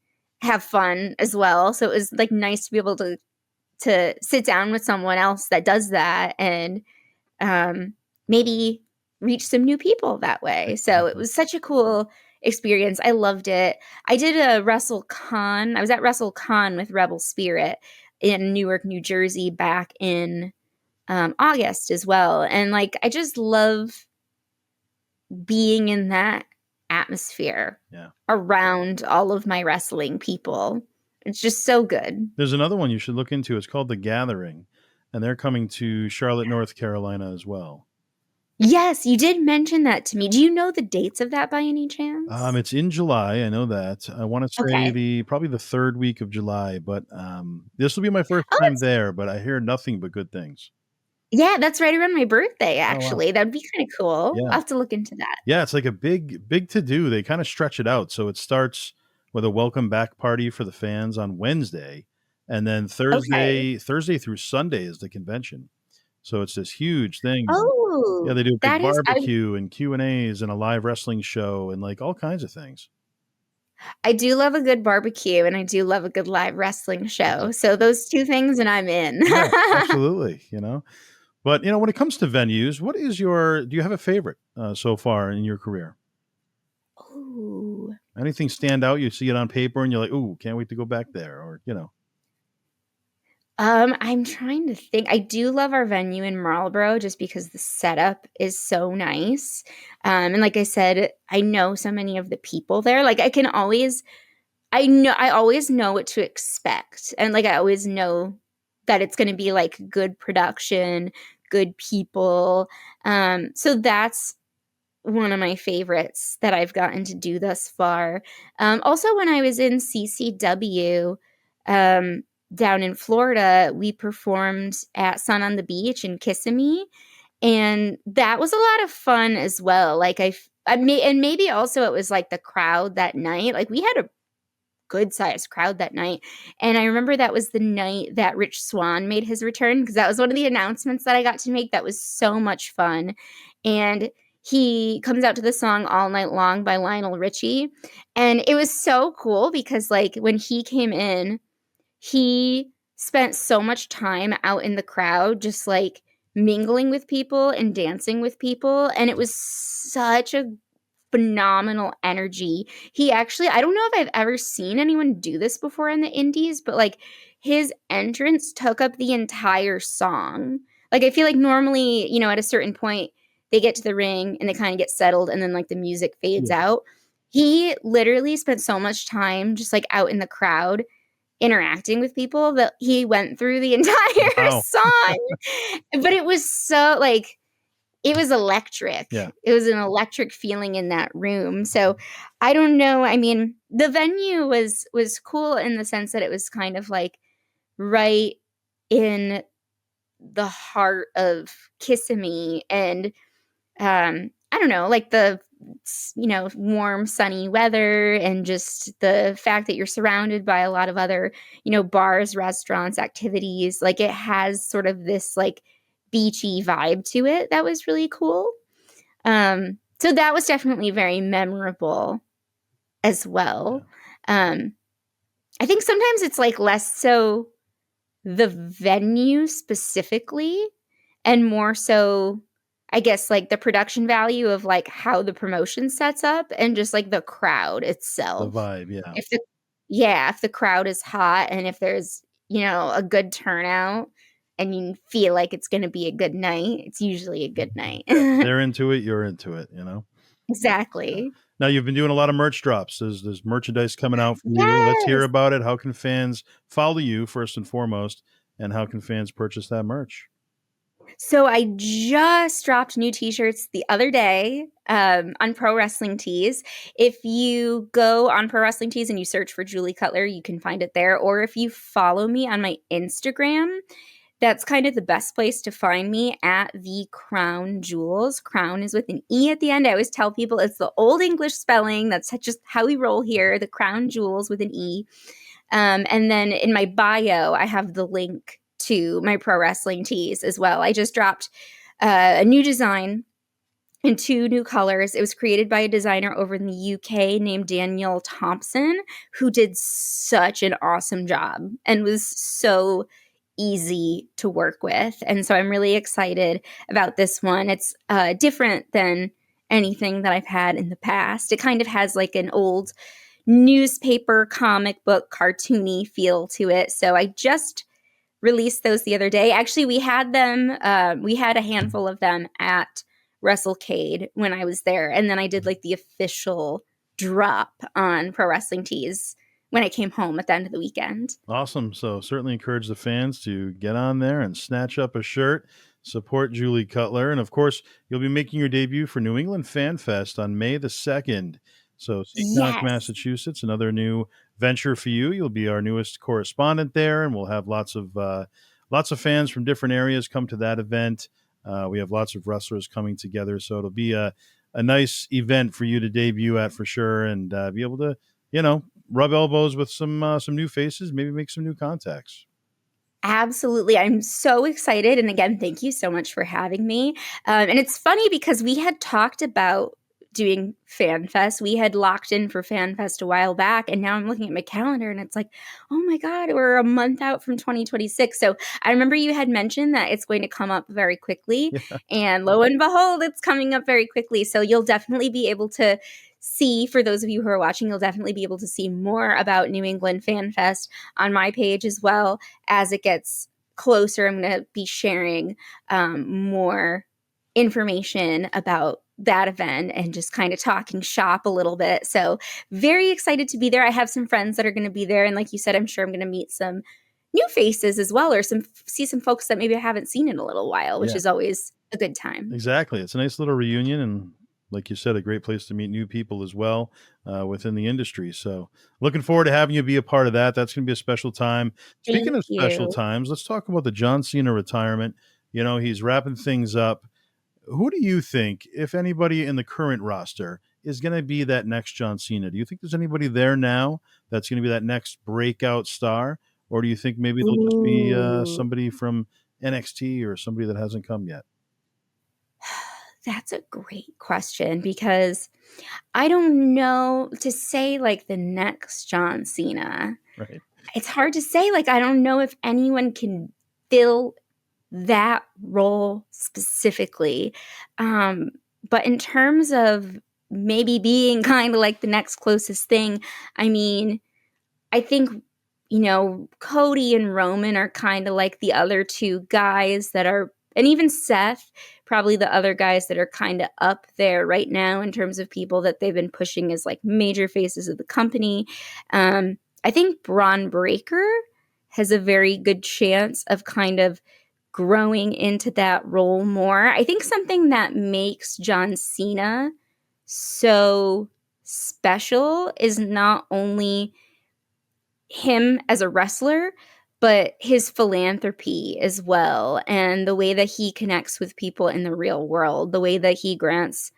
have fun as well. So it was like nice to be able to sit down with someone else that does that, and maybe reach some new people that way. So it was such a cool experience. I loved it. I did a WrestleCon. I was at WrestleCon with Rebel Spirit in Newark, New Jersey back in August as well. And like, I just love being in that atmosphere around all of my wrestling people. It's just so good. There's another one you should look into. It's called The Gathering, and they're coming to Charlotte, North Carolina as well. Yes, you did mention that to me. Do you know the dates of that by any chance? It's in July. I know that. I want to say probably the third week of July, but this will be my first time there, but I hear nothing but good things. Yeah, that's right around my birthday, actually. Oh, wow. That would be kind of cool. Yeah. I'll have to look into that. Yeah, it's like a big to-do. They kind of stretch it out. So it starts with a welcome back party for the fans on Wednesday, and then Thursday through Sunday is the convention. So it's this huge thing. Oh, yeah, they do a big barbecue and Q&As and a live wrestling show and like all kinds of things. I do love a good barbecue, and I do love a good live wrestling show. So those two things, and I'm in. Yeah, absolutely. But when it comes to venues, do you have a favorite so far in your career? Ooh. Anything stand out? You see it on paper and you're like, ooh, can't wait to go back there, or I'm trying to think. I do love our venue in Marlboro just because the setup is so nice. And like I said, I know so many of the people there. Like I always know what to expect. And like I always know that it's going to be like good production, good people. So that's one of my favorites that I've gotten to do thus far. Also, when I was in CCW, down in Florida, we performed at Sun on the Beach in Kissimmee, and that was a lot of fun as well. Like and maybe also it was like the crowd that night. Like we had a good sized crowd that night, and I remember that was the night that Rich Swann made his return, because that was one of the announcements that I got to make. That was so much fun, and he comes out to the song All Night Long by Lionel Richie, and it was so cool because like when he came in, he spent so much time out in the crowd, just like mingling with people and dancing with people. And it was such a phenomenal energy. He actually, I don't know if I've ever seen anyone do this before in the indies, but like his entrance took up the entire song. Like I feel like normally, at a certain point, they get to the ring and they kind of get settled and then like the music fades out. He literally spent so much time just like out in the crowd interacting with people that he went through the entire song. But it was so like, it was electric. Yeah. It was an electric feeling in that room. So I don't know. I mean, the venue was cool in the sense that it was kind of like right in the heart of Kissimmee, and I don't know, like the warm sunny weather, and just the fact that you're surrounded by a lot of other bars, restaurants, activities. Like it has sort of this like beachy vibe to it that was really cool. So that was definitely very memorable as well. I think sometimes it's like less so the venue specifically and more so I guess like the production value of like how the promotion sets up and just like the crowd The itself. vibe, yeah. If the Yeah, if the crowd is hot and if there's, a good turnout and you feel like it's going to be a good night, it's usually a good night. Yeah, if they're into it, you're into it, Yeah. Exactly. Now you've been doing a lot of merch drops. There's merchandise coming out for you. Let's hear Yes. about it. How can fans follow you first and foremost, and how can fans purchase that merch? So I just dropped new t-shirts the other day on Pro Wrestling Tees. If you go on Pro Wrestling Tees and you search for Julie Cutler, you can find it there. Or if you follow me on my Instagram, that's kind of the best place to find me at the Crown Jewels. Crown is with an E at the end. I always tell people it's the old English spelling. That's just how we roll here. The Crown Jewels with an E. And then in my bio, I have the link to my pro wrestling tees as well. I just dropped a new design in 2 new colors. It was created by a designer over in the UK named Daniel Thompson, who did such an awesome job and was so easy to work with. And so I'm really excited about this one. It's different than anything that I've had in the past. It kind of has like an old newspaper, comic book, cartoony feel to it. So I just released those the other day. Actually, we had them, we had a handful of them at WrestleCade when I was there. And then I did like the official drop on Pro Wrestling Tees when I came home at the end of the weekend. Awesome. So certainly encourage the fans to get on there and snatch up a shirt, support Julie Cutler. And of course, you'll be making your debut for New England Fan Fest on May the 2nd. So Seekonk, Yes. Massachusetts, another new venture for you. You'll be our newest correspondent there, and we'll have lots of fans from different areas come to that event. We have lots of wrestlers coming together, so it'll be a nice event for you to debut at for sure, and be able to, rub elbows with some new faces, maybe make some new contacts. Absolutely. I'm so excited. And again, thank you so much for having me. And it's funny because we had talked about doing FanFest. We had locked in for FanFest a while back. And now I'm looking at my calendar and it's like, oh my God, we're a month out from 2026. So I remember you had mentioned that it's going to come up very quickly. Yeah. And lo and behold, it's coming up very quickly. So you'll definitely be able to see, for those of you who are watching, you'll definitely be able to see more about New England Fan Fest on my page as well. As it gets closer, I'm going to be sharing more information about that event and just kind of talking shop a little bit. So very excited to be there. I have some friends that are going to be there. And like you said, I'm sure I'm going to meet some new faces as well, or see some folks that maybe I haven't seen in a little while, which Yeah. is always a good time. Exactly. It's a nice little reunion, and like you said, a great place to meet new people as well within the industry. So looking forward to having you be a part of that. That's going to be a special time. Speaking Thank of special you. times, let's talk about the John Cena retirement. He's wrapping things up. Who do you think, if anybody in the current roster, is going to be that next John Cena? Do you think there's anybody there now that's going to be that next breakout star? Or do you think maybe there'll just be Ooh. somebody from NXT or somebody that hasn't come yet? That's a great question because I don't know to say like the next John Cena. Right. It's hard to say. Like, I don't know if anyone can fill that role specifically. Um, but in terms of maybe being kind of like the next closest thing, I mean, I think, Cody and Roman are kind of like the other 2 guys that are, and even Seth, probably the other guys that are kind of up there right now in terms of people that they've been pushing as like major faces of the company. I think Braun Breaker has a very good chance of kind of growing into that role more. I think something that makes John Cena so special is not only him as a wrestler, but his philanthropy as well, and the way that he connects with people in the real world, the way that he grants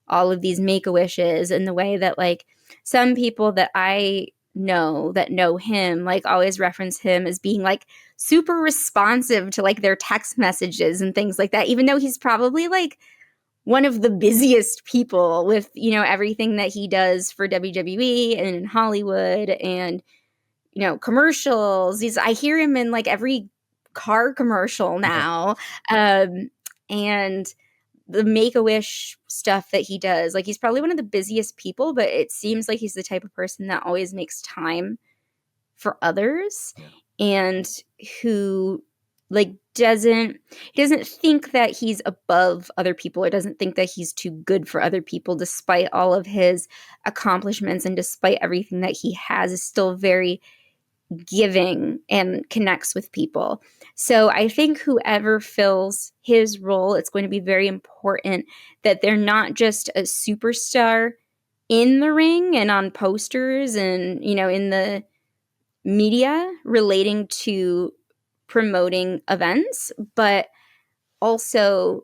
all of these make-a-wishes, and the way that like some people that I know that know him like always reference him as being like super responsive to like their text messages and things like that, even though he's probably like one of the busiest people with everything that he does for WWE and in Hollywood and commercials. I hear him in like every car commercial now. And the Make-A-Wish stuff that he does, like he's probably one of the busiest people, but it seems like he's the type of person that always makes time for others, and who like doesn't think that he's above other people, or doesn't think that he's too good for other people, despite all of his accomplishments and despite everything that he has, is still very giving and connects with people. So I think whoever fills his role, it's going to be very important that they're not just a superstar in the ring and on posters and, in the media relating to promoting events, but also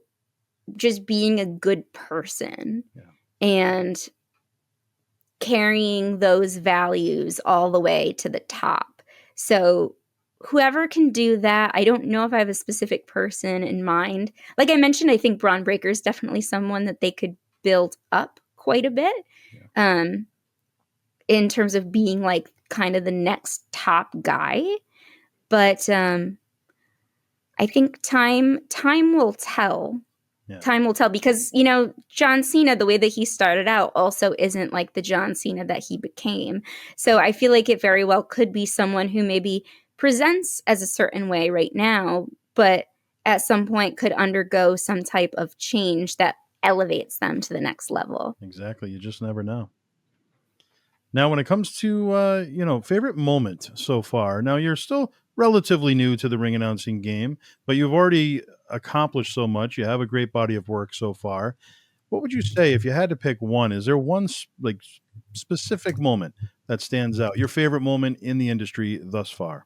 just being a good person and carrying those values all the way to the top. So whoever can do that, I don't know if I have a specific person in mind. Like I mentioned, I think Braun Breaker is definitely someone that they could build up quite a bit in terms of being like kind of the next top guy. But I think time will tell. Yeah. Time will tell, because, John Cena, the way that he started out also isn't like the John Cena that he became. So I feel like it very well could be someone who maybe presents as a certain way right now, but at some point could undergo some type of change that elevates them to the next level. Exactly. You just never know. Now, when it comes to, favorite moment so far, now you're still relatively new to the ring announcing game, but you've already accomplished so much. You have a great body of work so far. What would you say if you had to pick one? Is there one like specific moment that stands out? Your favorite moment in the industry thus far,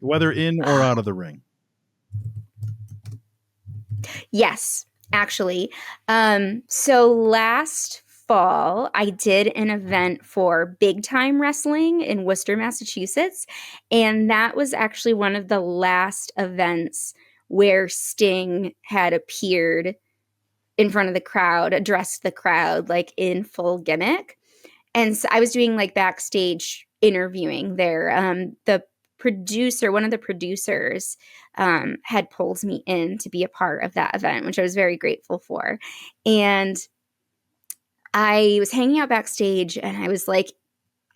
whether in or out of the ring? Yes, actually. So last fall, I did an event for Big Time Wrestling in Worcester, Massachusetts. And that was actually one of the last events where Sting had appeared in front of the crowd, addressed the crowd like in full gimmick. And so I was doing like backstage interviewing there. One of the producers, had pulled me in to be a part of that event, which I was very grateful for. And I was hanging out backstage and I was like,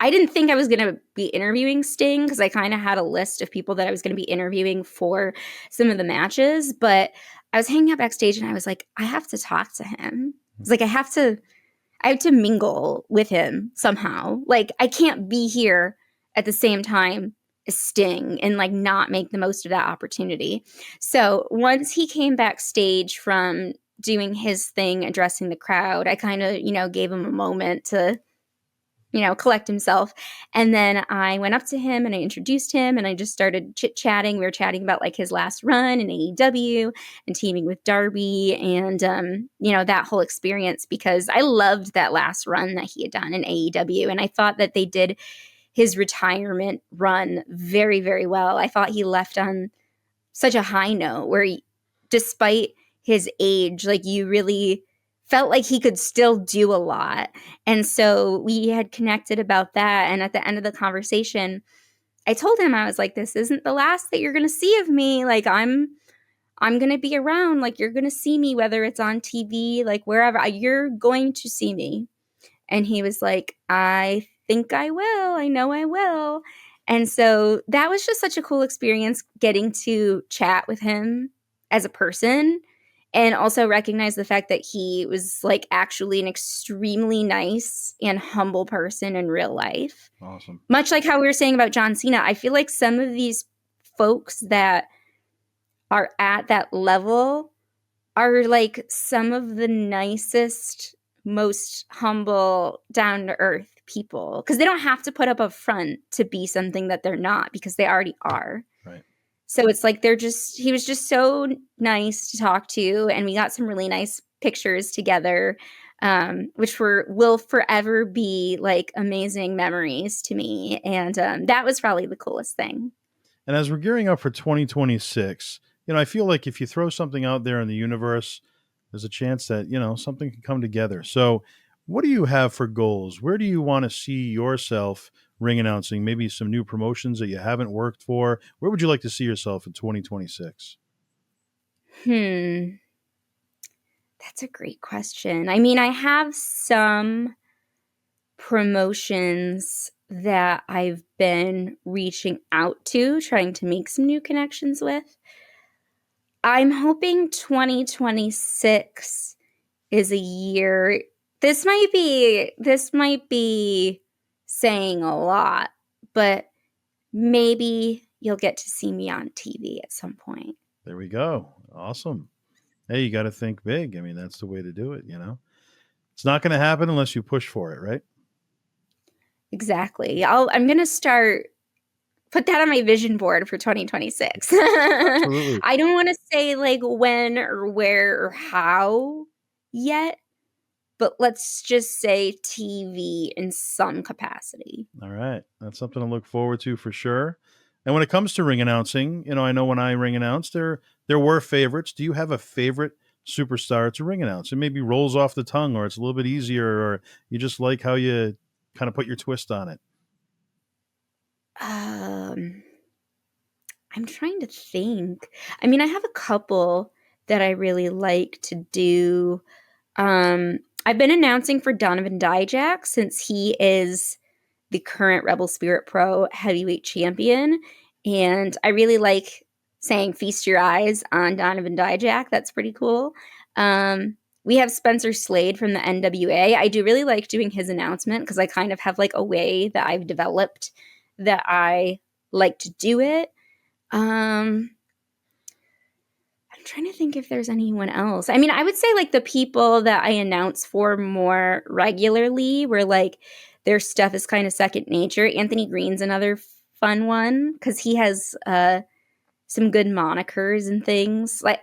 I didn't think I was going to be interviewing Sting, because I kind of had a list of people that I was going to be interviewing for some of the matches. But I was hanging out backstage and I was like, I have to talk to him. I was like, I have to mingle with him somehow. Like, I can't be here at the same time as Sting and like not make the most of that opportunity. So once he came backstage from doing his thing, addressing the crowd, I kind of, gave him a moment to, collect himself. And then I went up to him and I introduced him and I just started chit-chatting. We were chatting about like his last run in AEW and teaming with Darby and, that whole experience, because I loved that last run that he had done in AEW. And I thought that they did his retirement run very, very well. I thought he left on such a high note where despite his age, like you really felt like he could still do a lot. And so we had connected about that. And at the end of the conversation, I told him, I was like, this isn't the last that you're going to see of me. Like I'm going to be around. Like you're going to see me, whether it's on TV, like wherever, you're going to see me. And he was like, I think I will. I know I will. And so that was just such a cool experience, getting to chat with him as a person, and also recognize the fact that he was like actually an extremely nice and humble person in real life. Awesome. Much like how we were saying about John Cena, I feel like some of these folks that are at that level are like some of the nicest, most humble, down to earth people, because they don't have to put up a front to be something that they're not, because they already are. Right. So it's like he was just so nice to talk to, and we got some really nice pictures together, which will forever be like amazing memories to me. And that was probably the coolest thing. And as we're gearing up for 2026, I feel like if you throw something out there in the universe, there's a chance that, something can come together. So what do you have for goals? Where do you want to see yourself ring announcing? Maybe some new promotions that you haven't worked for. Where would you like to see yourself in 2026? That's a great question. I mean, I have some promotions that I've been reaching out to, trying to make some new connections with. I'm hoping 2026 is a year. This might be saying a lot, but maybe you'll get to see me on TV at some point. There we go. Awesome. Hey, you got to think big. I mean, that's the way to do it, you know? It's not going to happen unless you push for it, right? Exactly. I'm going to put that on my vision board for 2026. Absolutely. I don't want to say like when or where or how yet, but let's just say TV in some capacity. All right. That's something to look forward to for sure. And when it comes to ring announcing, you know, I know when I ring announce, there were favorites. Do you have a favorite superstar to ring announce? It maybe rolls off the tongue, or it's a little bit easier, or you just like how you kind of put your twist on it. I'm trying to think. I mean, I have a couple that I really like to do. I've been announcing for Donovan Dijak since he is the current Rebel Spirit Pro heavyweight champion. And I really like saying feast your eyes on Donovan Dijak. That's pretty cool. We have Spencer Slade from the NWA. I do really like doing his announcement because I kind of have like a way that I've developed that I like to do it. I'm trying to think if there's anyone else. I mean, I would say like the people that I announce for more regularly where like their stuff is kind of second nature. Anthony Green's another fun one because he has some good monikers and things. Like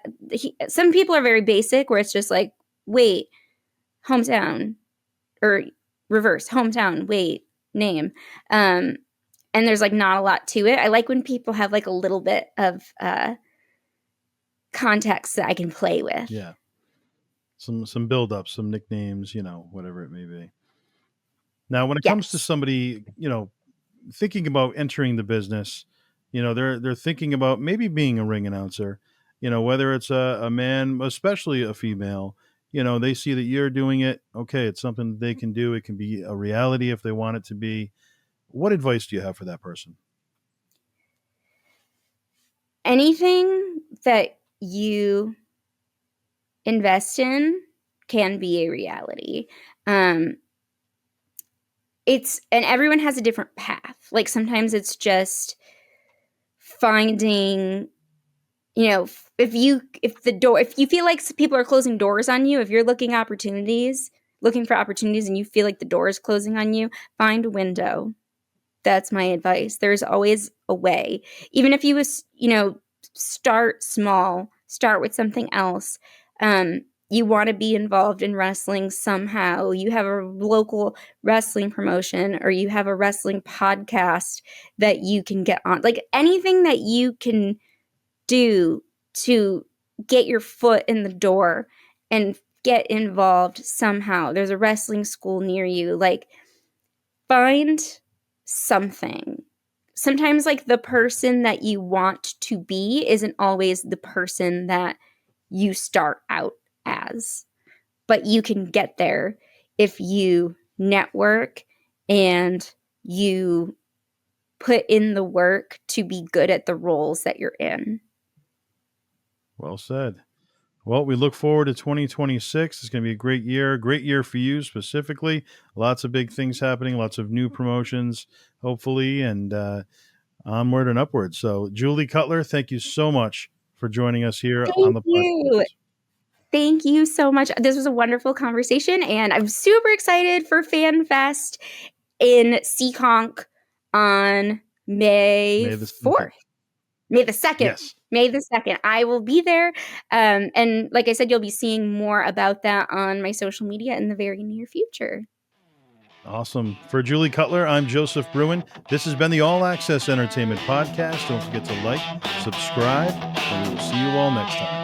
some people are very basic where it's just like, wait, hometown, or reverse, hometown, wait, name. And there's like not a lot to it. I like when people have like a little bit of context that I can play with. Yeah. Some build up, some nicknames, you know, whatever it may be. Now, when it comes to somebody, you know, thinking about entering the business, you know, they're thinking about maybe being a ring announcer, you know, whether it's a man, especially a female, you know, they see that you're doing it. Okay, it's something that they can do. It can be a reality if they want it to be. What advice do you have for that person? Anything that you invest in can be a reality. And everyone has a different path. Like sometimes it's just finding, you know, if you feel like people are closing doors on you, if you're looking for opportunities and you feel like the door is closing on you, find a window. That's my advice. There's always a way. Even if you start small, start with something else. You want to be involved in wrestling somehow. You have a local wrestling promotion or you have a wrestling podcast that you can get on. Like anything that you can do to get your foot in the door and get involved somehow. There's a wrestling school near you. Like find something. Sometimes like the person that you want to be isn't always the person that you start out as, but you can get there if you network and you put in the work to be good at the roles that you're in. Well said. Well, we look forward to 2026. It's going to be a great year for you specifically. Lots of big things happening, lots of new promotions, hopefully, and onward and upward. So, Julie Cutler, thank you so much for joining us here on the podcast. Thank you so much. This was a wonderful conversation, and I'm super excited for FanFest in Seekonk on May 4th. May the 2nd. Yes. May the 2nd. I will be there. And like I said, you'll be seeing more about that on my social media in the very near future. Awesome. For Julie Cutler, I'm Joseph Bruen. This has been the All Access Entertainment Podcast. Don't forget to like, subscribe, and we will see you all next time.